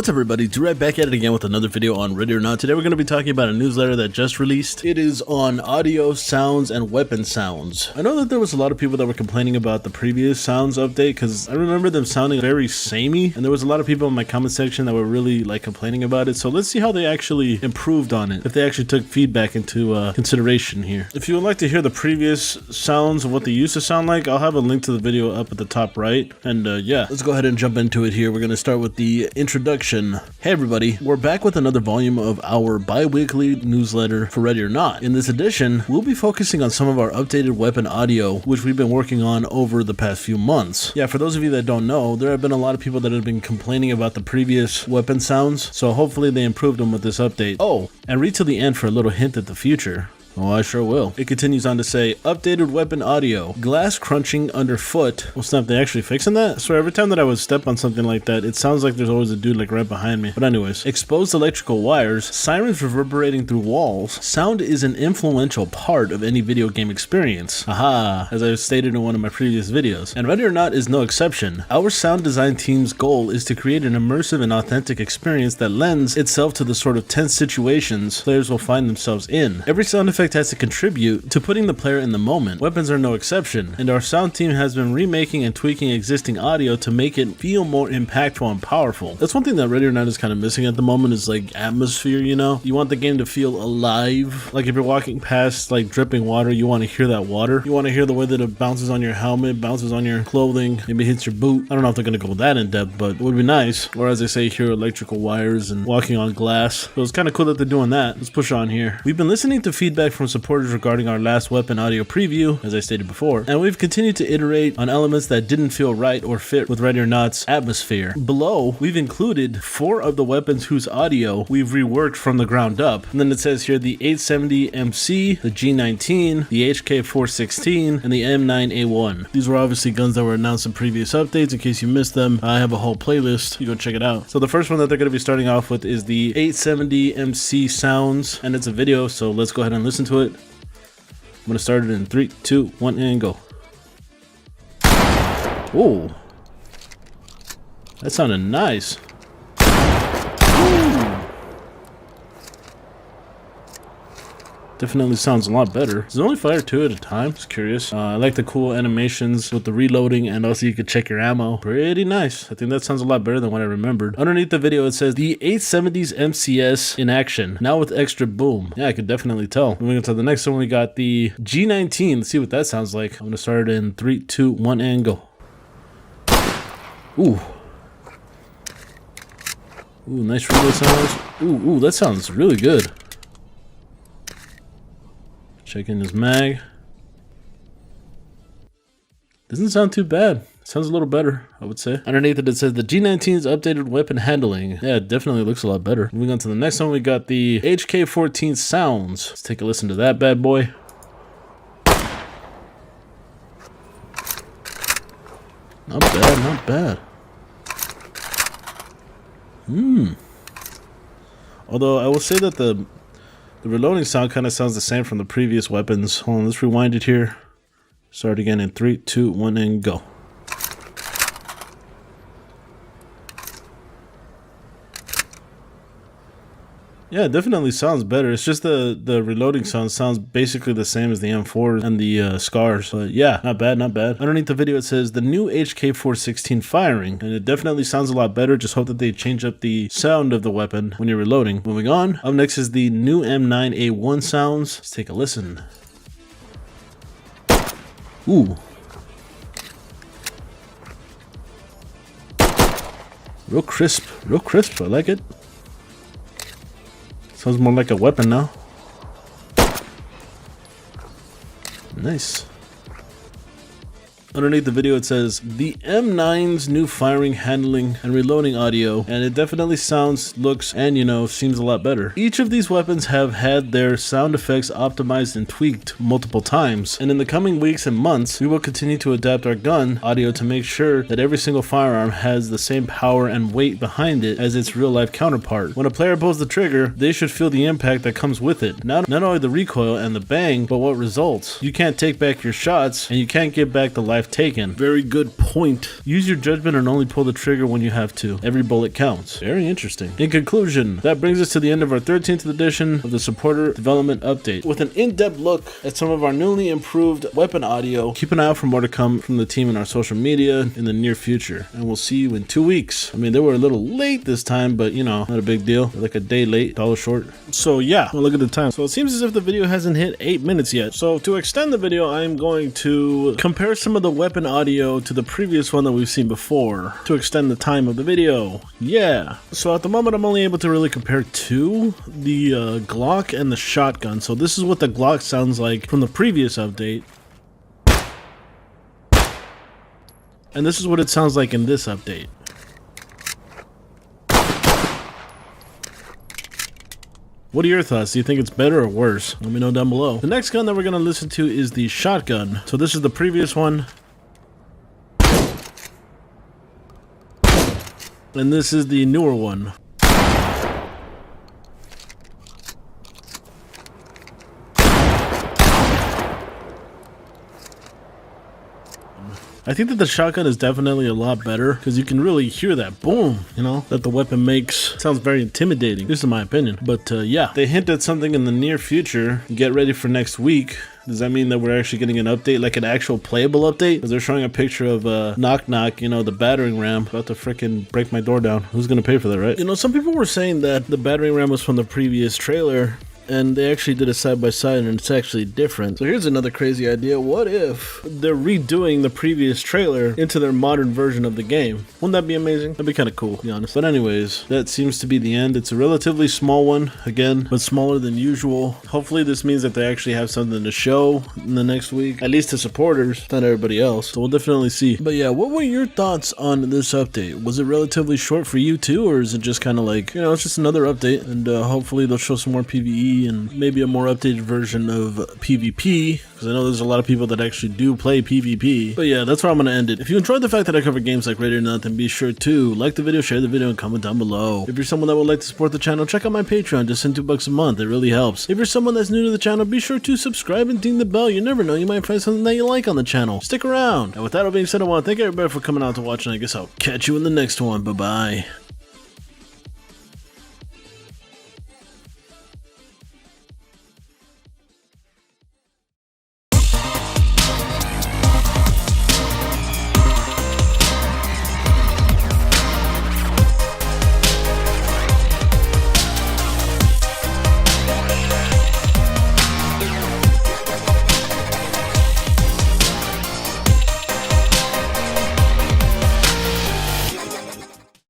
What's up everybody, right back at it again with another video on Ready or Not. Today we're going to be talking about a newsletter that just released. It is on audio, sounds, and weapon sounds. I know that there was a lot of people that were complaining about the previous sounds update because I remember them sounding very samey, and there was a lot of people in my comment section that were really complaining about it. So let's see how they actually improved on it, if they actually took feedback into consideration here. If you would like to hear the previous sounds of what they used to sound like, I'll have a link to the video up at the top right. And yeah, let's go ahead and jump into it here. We're going to start with the introduction. Hey everybody, we're back with another volume of our bi-weekly newsletter for Ready or Not. In this edition, we'll be focusing on some of our updated weapon audio, which we've been working on over the past few months. Yeah, for those of you that don't know, there have been a lot of people that have been complaining about the previous weapon sounds, so hopefully they improved them with this update. Oh, and read till the end for a little hint at the future. Oh, I sure will. It continues on to say, updated weapon audio, glass crunching underfoot. Well, snap, they actually fixing that? So every time that I would step on something like that, it sounds like there's always a dude right behind me. But anyways, exposed electrical wires, sirens reverberating through walls. Sound is an influential part of any video game experience. Aha, as I stated in one of my previous videos. And Ready or Not is no exception. Our sound design team's goal is to create an immersive and authentic experience that lends itself to the sort of tense situations players will find themselves in. Every sound effect has to contribute to putting the player in the moment. Weapons are no exception, and our sound team has been remaking and tweaking existing audio to make it feel more impactful and powerful. That's one thing that Ready or Not is kind of missing at the moment, is atmosphere, you know? You want the game to feel alive. Like if you're walking past dripping water, you want to hear that water. You want to hear the way that it bounces on your helmet, bounces on your clothing, maybe hits your boot. I don't know if they're going to go that in depth, but it would be nice. Or as they say, hear electrical wires and walking on glass. So it's kind of cool that they're doing that. Let's push on here. We've been listening to feedback from supporters regarding our last weapon audio preview, as I stated before, and we've continued to iterate on elements that didn't feel right or fit with Ready or Not's atmosphere. Below, we've included 4 of the weapons whose audio we've reworked from the ground up. And then it says here the 870 MC, the G19, the HK416, and the M9A1. These were obviously guns that were announced in previous updates. In case you missed them, I have a whole playlist. You go check it out. So the first one that they're going to be starting off with is the 870 MC sounds, and it's a video, so let's go ahead and listen to it. I'm gonna start it in 3, 2, 1, and go. Oh, that sounded nice. Ooh. Definitely sounds a lot better. Does it only fire 2 at a time? Just curious. I like the cool animations with the reloading, and also you could check your ammo. Pretty nice. I think that sounds a lot better than what I remembered. Underneath the video, it says the 870s MCS in action, now with extra boom. Yeah, I could definitely tell. Moving on to the next one, we got the G19. Let's see what that sounds like. I'm gonna start it in 3, 2, 1, and go. Ooh. Ooh, nice reload sounds. Ooh, that sounds really good. Check in his mag. Doesn't sound too bad. Sounds a little better, I would say. Underneath it, it says the G19's updated weapon handling. Yeah, it definitely looks a lot better. Moving on to the next one, we got the HK14 sounds. Let's take a listen to that bad boy. Not bad, not bad. Although I will say that the reloading sound kind of sounds the same from the previous weapons. Hold on, let's rewind it here. Start again in 3, 2, 1, and go. Yeah, it definitely sounds better. It's just the reloading sounds basically the same as the M4 and the Scars. But yeah, not bad, not bad. Underneath the video, it says the new HK416 firing, and it definitely sounds a lot better. Just hope that they change up the sound of the weapon when you're reloading. Moving on, up next is the new M9A1 sounds. Let's take a listen. Ooh. Real crisp, I like it. Sounds more like a weapon now. Nice. Underneath the video, it says the M9's new firing, handling, and reloading audio, and it definitely sounds, looks, and seems a lot better. Each of these weapons have had their sound effects optimized and tweaked multiple times, and in the coming weeks and months, we will continue to adapt our gun audio to make sure that every single firearm has the same power and weight behind it as its real-life counterpart. When a player pulls the trigger, they should feel the impact that comes with it. Not only the recoil and the bang, but what results. You can't take back your shots, and you can't get back the life have taken. Very good point. Use your judgment and only pull the trigger when you have to. Every bullet counts. Very interesting. In conclusion, that brings us to the end of our 13th edition of the Supporter Development Update. With an in-depth look at some of our newly improved weapon audio, keep an eye out for more to come from the team in our social media in the near future. And we'll see you in 2 weeks. I mean, they were a little late this time, but you know, not a big deal. Like a day late, $1 short. So yeah, well, look at the time. So it seems as if the video hasn't hit 8 minutes yet. So to extend the video, I'm going to compare some of the weapon audio to the previous one that we've seen before to extend the time of the video. Yeah. So at the moment, I'm only able to really compare two, the Glock and the shotgun. So this is what the Glock sounds like from the previous update. And this is what it sounds like in this update. What are your thoughts? Do you think it's better or worse? Let me know down below. The next gun that we're going to listen to is the shotgun. So this is the previous one. And this is the newer one. I think that the shotgun is definitely a lot better because you can really hear that boom, you know, that the weapon makes. It sounds very intimidating, this is my opinion. But yeah, they hint at something in the near future. Get ready for next week. Does that mean that we're actually getting an update, like an actual playable update? Because they're showing a picture of Knock Knock, you know, the battering ram. About to freaking break my door down. Who's gonna pay for that, right? You know, some people were saying that the battering ram was from the previous trailer, and they actually did a side by side and it's actually different. So here's another crazy idea. What if they're redoing the previous trailer into their modern version of the game? Wouldn't that be amazing? That'd be kind of cool, to be honest. But anyways, that seems to be the end. It's a relatively small one, again, but smaller than usual. Hopefully this means that they actually have something to show in the next week, at least to supporters, not everybody else. So we'll definitely see. But yeah, what were your thoughts on this update? Was it relatively short for you too, or is it just kind of like, you know, it's just another update, and hopefully they'll show some more PvE and maybe a more updated version of PvP, because I know there's a lot of people that actually do play PvP. But yeah, that's where I'm going to end it. If you enjoyed the fact that I cover games like Ready or Not, then be sure to like the video, share the video, and comment down below. If you're someone that would like to support the channel, check out my Patreon. Just send $2 a month. It really helps. If you're someone that's new to the channel, be sure to subscribe and ding the bell. You never know, you might find something that you like on the channel. Stick around. And with that all being said, I want to thank everybody for coming out to watch, and I guess I'll catch you in the next one. Bye-bye.